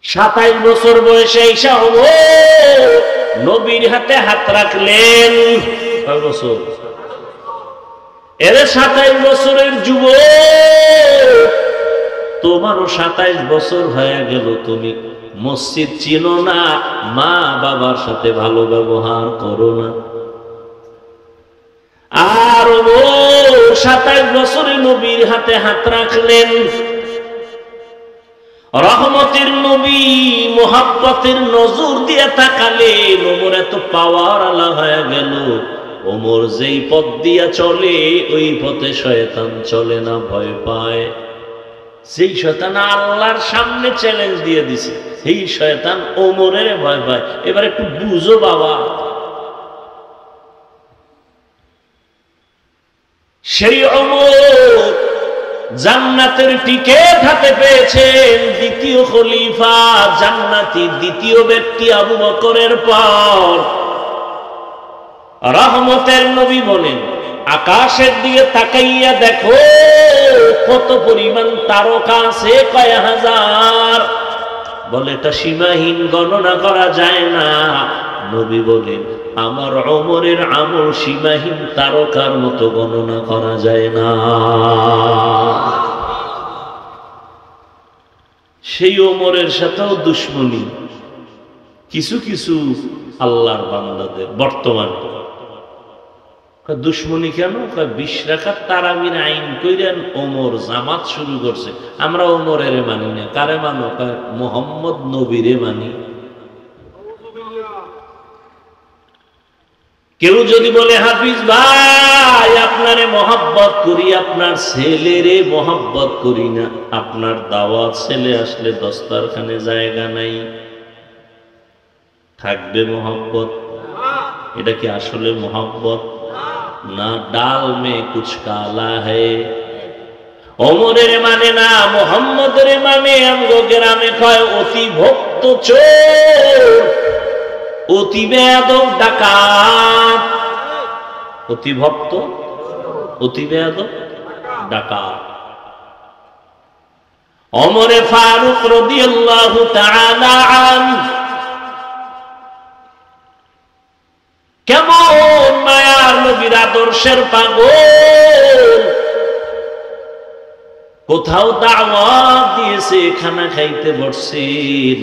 27 বছর বয়সে ঈসা নবীর হাতে হাত রাখলেন। কয় বছর? এর 27 বছরের যুবক, তোমারও 27 বছর হয়ে গেল, তুমি মসজিদ চিনো না, মা বাবার সাথে ভালো ব্যবহার করো না। আর 27 বছরে নবীর হাতে হাত রাখলেন। রহমতের নবী মোহাব্বতের নজর দিয়ে তাকালেন। ওমর এত পাওয়ার আলা হয়ে গেল, ওমর যেই পথ দিয়া চলে ওই পথে শয়তান চলে না, ভয় পায়। সেই শয়তান আল্লাহর সামনে চ্যালেঞ্জ দিয়ে দিছে, এই শয়তান ওমরের ভয় পায়। এবার একটু বুঝো বাবা, সেই ওমর জান্নাতের টিকেট হাতে পেয়েছেন, দ্বিতীয় খলিফা জান্নাতি, দ্বিতীয় ব্যক্তি আবু বকরের পর। রহমতের নবী বলেন, আকাশের দিকে তাকাইয়া দেখো কত পরিমাণ তারকা আছে, কয় হাজার। বলে এটা সীমাহীন, গণনা করা যায় না। নবী বলেন, আমার ওমরের আমল সীমাহীন তারকার মতো গণনা করা যায় না। সেই ওমরের সাথেও দুশ্মনী কিছু কিছু আল্লাহর বান্দাদের বর্তমান। দুশ্মনী কেন? 20 রাকাত তারাবির আইন কইরেন ওমর জামাত শুরু করছে, আমরা ওমরের মানি না। কারে মানো? মোহাম্মদ নবীরে মানি। কেউ যদি বলে হাফিজ ভাই আপনারে মহব্বত করি, আপনার ছেলেরে মহব্বত করি না, আপনার দাওয়াত ছেলে আসলে দস্তারখানে জায়গা নাই, থাকবে মহব্বত? এটা কি আসলে মহব্বত? না, ডাল মে কুছ কালা है। ওমরের মানে না, মোহাম্মদের মানে। আমগো গ্রামে কয় অতি ভক্ত চোর, অতি বেয়াদব ডাকাত। অতি ভক্ত, অতি বেয়াদব ডাকাত। ওমরে ফারুক রাদিয়াল্লাহু তাআলা আনহু কেমন মায়ার নবীর আদর্শের পাগল। কোথাও দাওয়াত দিয়েছে, খানা খাইতে বসছেন,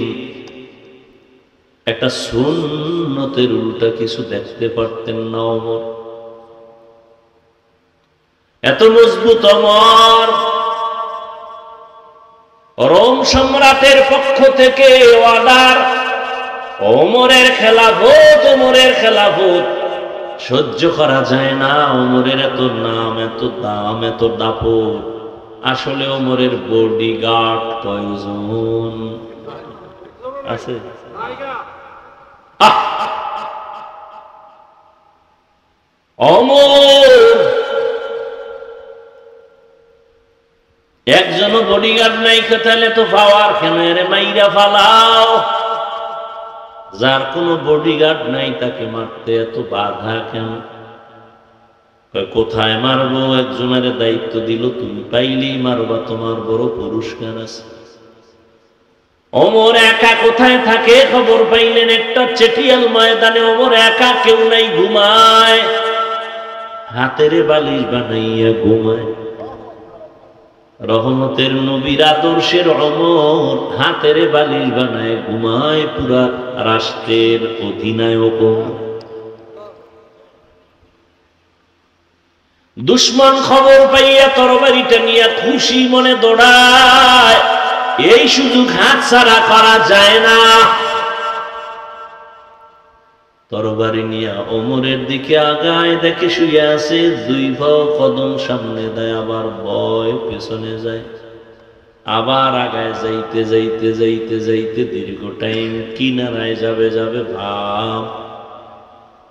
একটা সুন্নতের উল্টা কিছু দেখতে পারতেন না ওমর। এত মজবুত ওমর। রোম সম্রাটের পক্ষ থেকে অর্ডার, ওমরের খেলাফত, ওমরের খেলাফত সহ্য করা যায় না। ওমরের এত নাম, এত দাম, এত দাপট। আসলে ওমরের বডিগার্ড কয়জন আছে? ওমর একজনও বডিগার্ড নাই, তাহলে তো পাওয়ার কেন? এরে মাইরা ফালাও। যার কোনো বডিগার্ড নাই তাকে মারতে এত বাধা কেন? কোথায় মারবো? একজনের দায়িত্ব দিল, তুমি পাইলেই মারবা, তোমার বড় পুরস্কার আছে। ওমর একা কোথায় থাকে খবর পাইলেন, একটা চেটিয়াল ময়দানে ওমর একা, কেউ নাই, ঘুমায়, হাতের বালিশ বানাইয়া ঘুমায়। রহমতের নবীর আদর্শের ওমর হাতের বালিশ বানায় ঘুমায়, পুরা রাষ্ট্রের অধিনায়ক। দুশ্মন খবর পাইয়া তরবারিটা নিয়ে খুশি মনে দৌড়ায়। এই সুযোগ হাতছাড়া করা যায় না। তরবারি নিয়ে ওমরের দিকে আগায়, দেখে শুয়ে আছে, 2 কদম সামনে দেয়, আবার ভয় পেছনে যায়, আবার আগায় যাইতে যাইতে যাইতে যাইতে দীর্ঘ টাইম কিনারায় যাবে যাবে ভাব।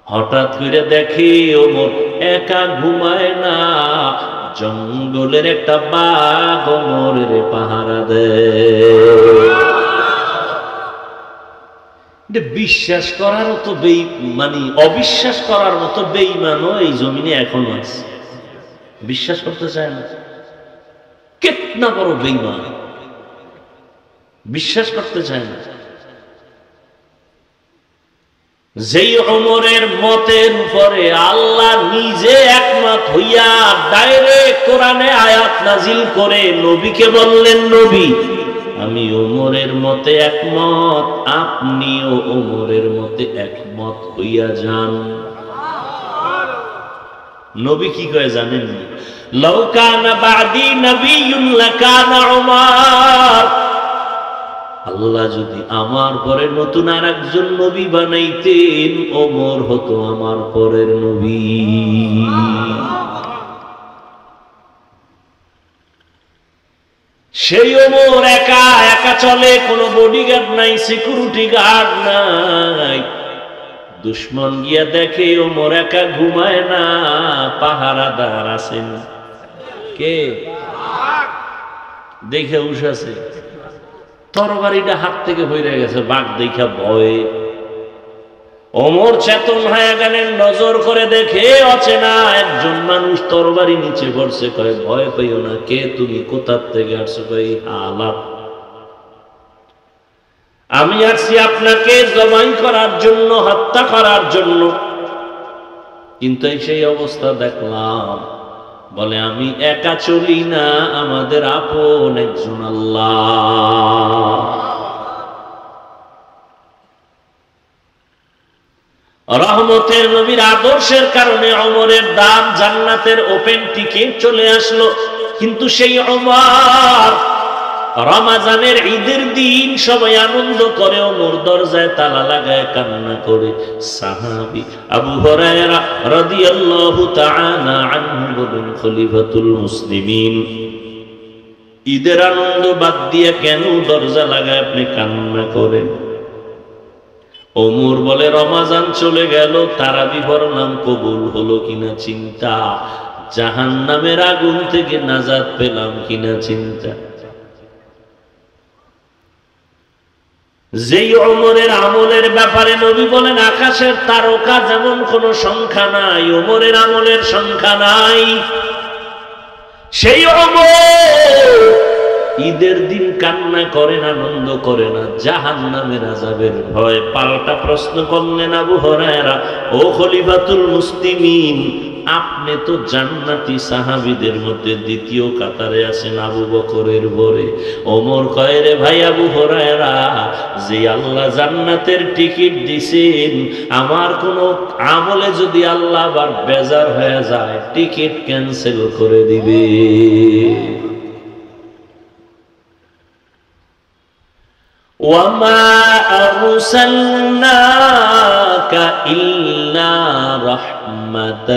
হঠাৎ করে দেখে ওমর একা ঘুমায় না, জঙ্গলের একটা বাঘ ওমরের পাহারা দেয়। বিশ্বাস করার মতো মানে অবিশ্বাস করার মতো বেঈমানও এই জমিনে এখনো আছে, বিশ্বাস করতে চায় না। কেতনা বড় বেঈমান! বিশ্বাস করতে চায় না। যেই ওমরের মতের উপরে আল্লাহ নিজে একমত হইয়া ডাইরেক্ট কোরআনে আয়াত নাজিল করে নবীকে বললেন, নবী আমি ওমরের মতে একমত, আপনিও ওমরের মতে একমত হইয়া যান। নবী কি কয় জানেন? লাউ কানা বাদি নবিয়্যুন লাকানা উমর, আল্লাহ যদি আমার পরে নতুন আর একজন নবী বানাইতেন, ওমর হতো আমার পরের নবী। সেই ওমর একা একা চলে, কোনো বডিগার্ড নাই, সিকিউরিটি গার্ড নাই। দুশ্মন গিয়া দেখে ওমর একা ঘুমায় না, পাহারাদার আছেন। কে দেখে উঠাছে, তরবারিটা হাত থেকে হইয়া গেছে, বাঘ দেখা ভয়ে ওমর চেতন হয়ে গেলেন। নজর করে দেখে অচেনা একজন মানুষ তরবারি নিচে পড়ছে। কয় ভয় পাইও না, কে তুমি, কোথার থেকে আসছো? কই আলাপ, আমি আসছি আপনাকে জবাই করার জন্য, হত্যা করার জন্য। কিন্তু সেই অবস্থা দেখলাম। বলে আমি একা চলি না, আমাদের আপন একজন আল্লাহ। রহমতের নবীর আদর্শের কারণে ওমরের দাম জান্নাতের ওপেন টিকেট চলে আসলো। কিন্তু সেই ওমর রমজানের ঈদের দিন সবাই আনন্দ করে, ওমর দরজায় তালা লাগায় কান্না করে। সাহাবী আবু হুরায়রা রাদিয়াল্লাহু তাআলা আনহু বলেন, খলিফাতুল মুসলিমিন ঈদের আনন্দ বাদ দিয়ে কেন দরজা লাগায় আপনি কান্না করেন? ওমর বলে, রমজান চলে গেল, তারাবি পড়লাম, কবুল হলো কিনা চিন্তা, জাহান্নামের আগুন থেকে নাজাত পেলাম কিনা চিন্তা। যেই ওমরের আমলের ব্যাপারে নবী বলেন, আকাশের তারকা যেমন কোন সংখ্যা নাই, ওমরের আমলের সংখ্যা নাই। সেই ওমর ঈদের দিন কান্না করেন, আনন্দ করে না, জাহান্নামের আযাবের ভয়। পাল্টা প্রশ্ন করলেন আবু হুরায়রা, ও খলিফাতুল মুসলিমিন, আপনি তো জান্নাতি সাহাবীদের মধ্যে দ্বিতীয় কাতারে আছেন, আবু বকরের পরে। ওমর কয়, রে ভাই আবু হুরায়রা, যে আল্লাহ জান্নাতের টিকিট দিছেন, আমার কোনো আমলে যদি আল্লাহ আবার বেজার হয়ে যায়, টিকিট ক্যান্সেল করে দিবে। وَمَا أَرْسَلْنَاكَ إِلَّا رَحْمَةً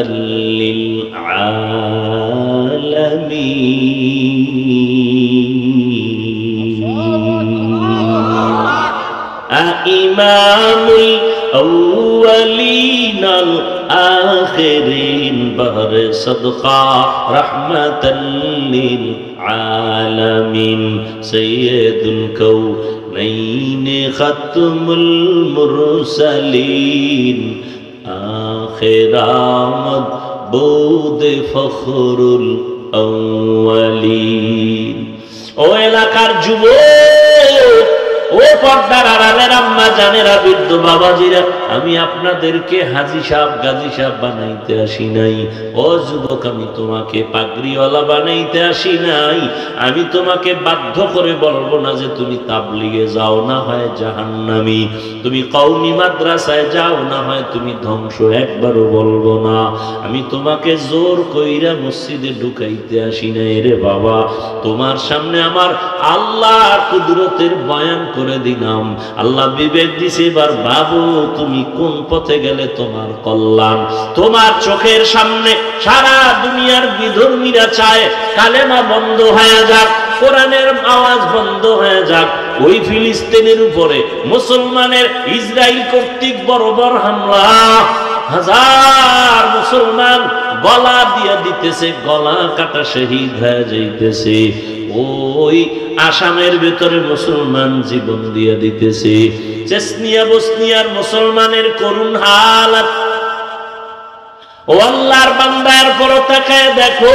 إِمَامُ الْأَوَّلِينَ الْآخِرِينَ بَهْرِ صَدْقَةٍ رَحْمَةً لِلْعَالَمِينَ سَيِّدُ الْكَوْنَيْنِ خَاتِمُ الْمُرْسَلِينَ آخِرَ مَعْبُودِ فَخْرُ الْأَوَّلِينَ। ও এলাকার যুবক, ও পর্দার আড়ালের আম্মা জানেরা, বৃদ্ধ বাবাজিরা, আমি আপনাদেরকে হাজী সাহেব গাজী সাহেব বানাইতে আসি নাই। ও যুবক, আমি তোমাকে পাগড়িওয়ালা বানাইতে আসি নাই। আমি তোমাকে বাধ্য করে বলবো না যে তুমি তাবলিগে যাও, না হয় জাহান্নামী। তুমি কওমি মাদ্রাসায় যাও, না হয় তুমি ধ্বংস, একবারও বলবো না। আমি তোমাকে জোর কইরা মসজিদে ঢুকাইতে আসি নাই রে বাবা। তোমার সামনে আমার আল্লাহর কুদরতের বয়ান করে দিলাম। আল্লাহ বিবেক দিছে, এবার বাবু তুমি কোন পথে গেলে তোমার কল্যাণ। তোমার চোখের সামনে সারা দুনিয়ার বিধর্মীরা চায় কালেমা বন্ধ হয়ে যাক, কোরআনের আওয়াজ বন্ধ হয়ে যাক। ওই ফিলিস্তিনের উপরে মুসলমানের ইসরায়েল কর্তৃক বর্বর হামলা, হাজার মুসলমান গলা দিয়া দিতেছে, গলা কাটা শহীদ হয়ে যাইতেছে। ওই আসামের ভেতরে মুসলমান জীবন দিয়ে দিতেছে। চেচনিয়া বসনিয়ার মুসলমানের করুণ হালাত। ও আল্লাহর বান্দার পর তাকায় দেখো,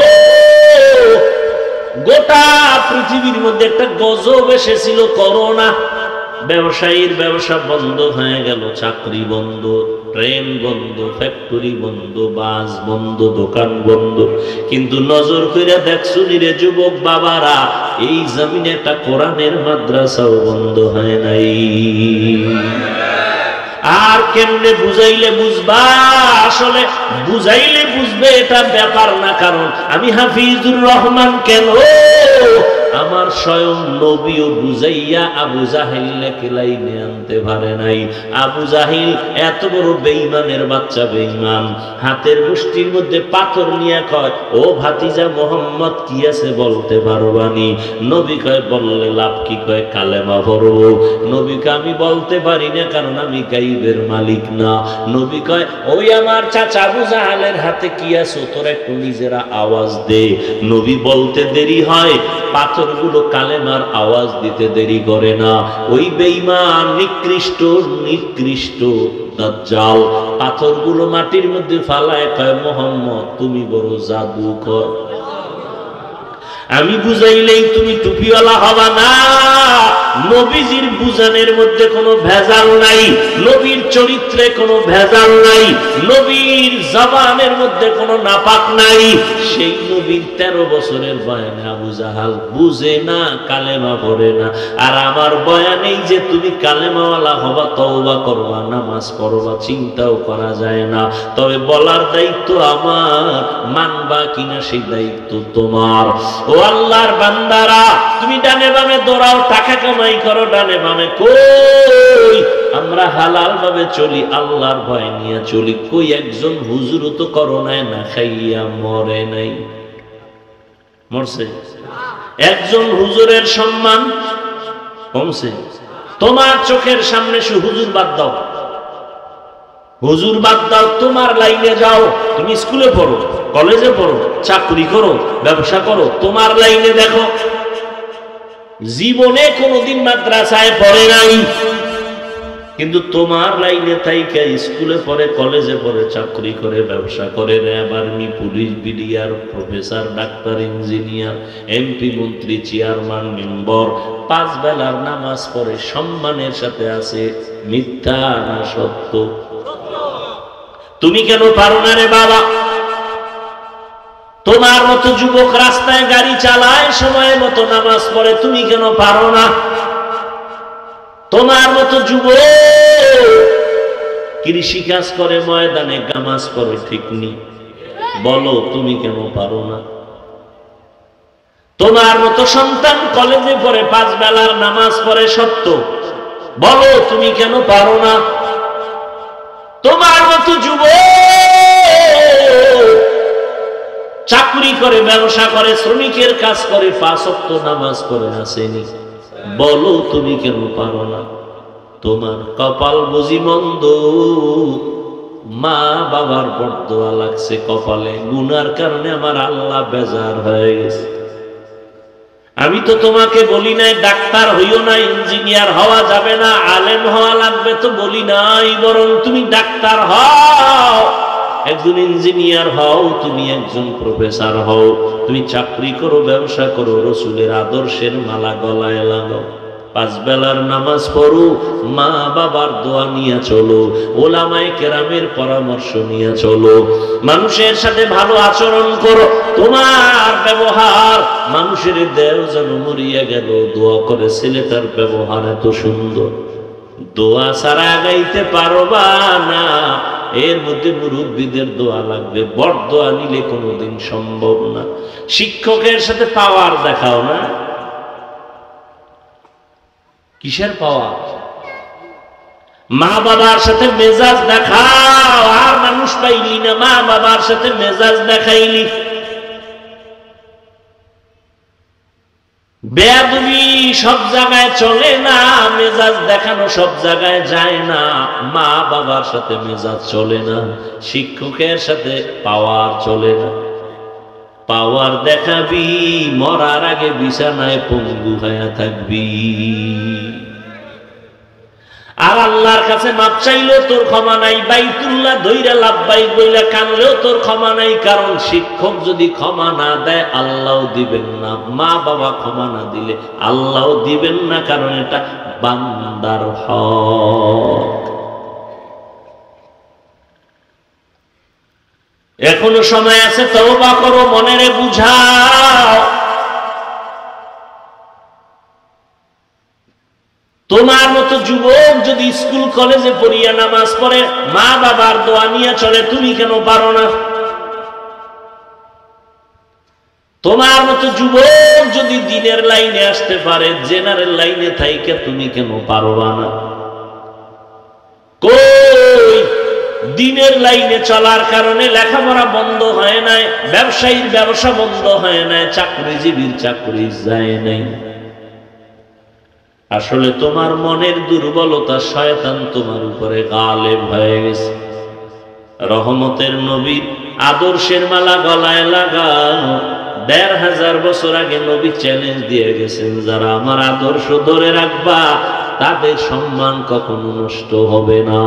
গোটা পৃথিবীর মধ্যে একটা গজব এসেছিল, করোনা। ব্যবসায়ীর ব্যবসা বন্ধ হয়ে গেল, চাকরি বন্ধ, ট্রেন বন্ধ, ফ্যাক্টরি বন্ধ, বাস বন্ধ, দোকান বন্ধ। কিন্তু নজর করে দেখছো রে যুবক বাবারা, এই জমিনে একটা কোরআনের মাদ্রাসাও বন্ধ হয় নাই। আর কেমনে বুঝাইলে বুঝবা? আসলে বুঝাইলে বুঝবে এটা ব্যাপার না, কারণ আমি হাফিজুর রহমান কেন, আমার স্বয়ং নবীও বুঝাইয়া আবু জাহিলকে লাইনে আনতে পারে নাই। আবু জাহিল এত বড় বেঈমানের বাচ্চা, বেঈমান, হাতের মুষ্টির মধ্যে পাথর নিয়ে কয়, ও ভাতিজা মোহাম্মদ কি আছে বলতে পারবানি? নবী কয়, বললে লাভ কি? কয়, কালেমা পড়ব। নবী কয়, আমি বলতে পারি না, কারণ আমি গাইবের মালিক না। নবী কয়, ওই আমার চাচা আবু জাহেলের হাতে কি আছে, তোর একটু নিজেরা আওয়াজ দে। নবী বলতে দেরি হয়, পাথরগুলো কালেমার আওয়াজ দিতে দেরি করে না। ওই বেঈমান নিকৃষ্ট নিকৃষ্ট দাজ্জাল পাথরগুলো মাটির মধ্যে ফালায় কয়, মোহাম্মদ তুমি বড় জাদুকর, আমি বুঝাইলেই তুমি টুপিওয়ালা হবা না। নবীজির বুঝানোর মধ্যে কোনো ভেজাল নাই, নবীর চরিত্রে কোনো ভেজাল নাই, নবীর জবানের মধ্যে কোনো নাপাক নাই। সেই নবীর 13 বছরের বয়ানে আবু জাহাল বুঝে না, কালেমা পড়ে না। আর আমার বয়ানেই যে তুমি কালেমাওয়ালা হবা, তওবা করবা, নামাজ পড়বা, চিন্তাও করা যায় না। তবে বলার দায়িত্ব আমার, মানবা কিনা সেই দায়িত্ব তোমার। ও আল্লাহর বান্দারা, তুমি ডানে বামে দৌড়াও, টাকা কামাই করো, ডানে বামে কই আমরা হালাল ভাবে চলি, আল্লাহর ভয় নিয়ে চলি। কই একজন হুজুর তো করোনায় না খাইয়া মরে নাই, মরছে? একজন হুজুরের সম্মান কমছে? তোমার চোখের সামনে হুজুর বাদ দাও, হুজুর বাদ দাও, তোমার লাইনে যাও। তুমি স্কুলে পড়ো, কলেজে পড়ো, চাকরি করো, ব্যবসা করো, তোমার লাইনে দেখো। জীবনে কোনোদিন মাদ্রাসায় পড়ে নাই, কিন্তু তোমার লাইনে থাইকা স্কুলে পড়ে, কলেজে পড়ে, চাকরি করে, ব্যবসা করে, RAB, army, police, BDR, professor, doctor, engineer, MP, মন্ত্রী, চেয়ারম্যান, মেম্বার, 5 বেলার নামাজ পড়ে, সম্মানের সাথে আছে। মিথ্যা না সত্য? তুমি কেন পারো না রে বাবা? তোমার মতো যুবক রাস্তায় গাড়ি চালায়, সময় মতো নামাজ পড়ে, তুমি কেন পারো না? তোমার মতো যুবক কৃষি কাজ করে, ময়দানে নামাজ পড়ে, ঠিক নেই, বলো তুমি কেন পারো না? তোমার মতো সন্তান কলেজে পড়ে, 5 বেলার নামাজ পড়ে, সত্য, বলো তুমি কেন পারো না? তোমার মতো যুবক চাকরি করে, ব্যবসা করে, শ্রমিকের কাজ করে, 5 ওয়াক্ত নামাজ পড়ে আসেনি, বলো তুমি কেন পারো না? তোমার কপাল বুঝি মন্দ, মা বাবার বরদোয়া লাগছে কপালে, গুনার কারণে আমার আল্লাহ বেজার হয়ে গেছে। আমি তো তোমাকে বলি নাই ডাক্তার হইও না, ইঞ্জিনিয়ার হওয়া যাবে না, আলেম হওয়া লাগবে তো বলি নাই, বরং তুমি ডাক্তার হও, একজন ইঞ্জিনিয়ার হও, তুমি একজন প্রফেসর হও, তুমি চাকরি করো, ব্যবসা করো, রসুলের আদর্শের মালা গলায় লাগাও, 5 বেলার নামাজ পড়ো, মা বাবার দোয়া নিয়ে চলো, ওলামায়ে কেরামের পরামর্শ নিয়ে চলো, মানুষের সাথে ভালো আচরণ করো, তোমার ব্যবহার মানুষের দেহ যেন মরিয়া গেল, দোয়া করে ছেলেটার ব্যবহার এত সুন্দর, দোয়া ছাড়া আগাইতে পারবা না। এর মধ্যে মুরব্বীদের দোয়া লাগবে, বড় দোয়া নিলে কোনোদিন সম্ভব না। শিক্ষকের সাথে পাওয়ার দেখাও না, কিসের পাওয়ার? মা বাবার সাথে মেজাজ দেখাও, আর মানুষ পাইলি না, মা বাবার সাথে মেজাজ দেখাইলি। বেয়াদবি সব জায়গায় চলে না, মেজাজ দেখানো সব জায়গায় যায় না, মা বাবার সাথে মেজাজ চলে না, শিক্ষকের সাথে পাওয়ার চলে না। পাওয়ার দেখাবি, মরার আগে বিছানায় পঙ্গু হয়ে থাকবি। আর আল্লাহর কাছে মাপ চাইলেও তোর ক্ষমা নাই, বাইতুল্লাহ ধইরা লাব্বাইক বইলা কানলেও তোর ক্ষমা নাই। কারণ শিক্ষক যদি ক্ষমা না দেয় আল্লাহও দিবেন না, মা বাবা ক্ষমা না দিলে আল্লাহও দিবেন না, কারণ এটা বান্দার হক। এখনো সময় আছে, তওবা করো, মনেরে বুঝাও। তোমার মতো যুবক যদি স্কুল কলেজে পড়িয়া নামাজ পড়ে, মা বাবার দোয়া নিয়ে চলে, তুমি কেন পারো না? তোমার মতো যুবক যদি দিনের লাইনে আসতে পারে, জেনারেল লাইনে থাইকে তুমি কেন পারবা না? কই দিনের লাইনে চলার কারণে লেখাপড়া বন্ধ হয় নাই, ব্যবসায়ীর ব্যবসা বন্ধ হয় নাই, চাকরিজীবীর চাকরি যায় নাই। আসলে তোমার মনের দুর্বলতা, শয়তান তোমার উপরে গালেব হয়ে গেছে। রহমতের নবীর আদর্শের মালা গলায় লাগাও। ১৫০০ বছর আগে নবী চ্যালেঞ্জ দিয়ে গেছেন, যারা আমার আদর্শ ধরে রাখবা তাদের সম্মান কখনো নষ্ট হবে না।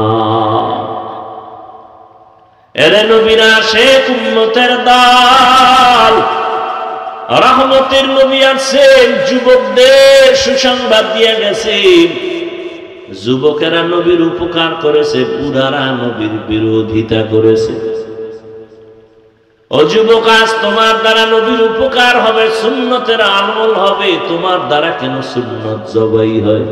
এরে নবীরা শেখ উম্মতের দল, রহমতের নবী আছেন, যুবকদের সুসংবাদ দিয়ে গেছেন। যুবকেরা নবীর উপকার করেছে, বুড়ারা নবীর বিরোধিতা করেছে। ও যুবক, আজ তোমার দ্বারা নবীর উপকার হবে, সুন্নতের আমল হবে, তোমার দ্বারা কেন সুন্নত জবাই হয়?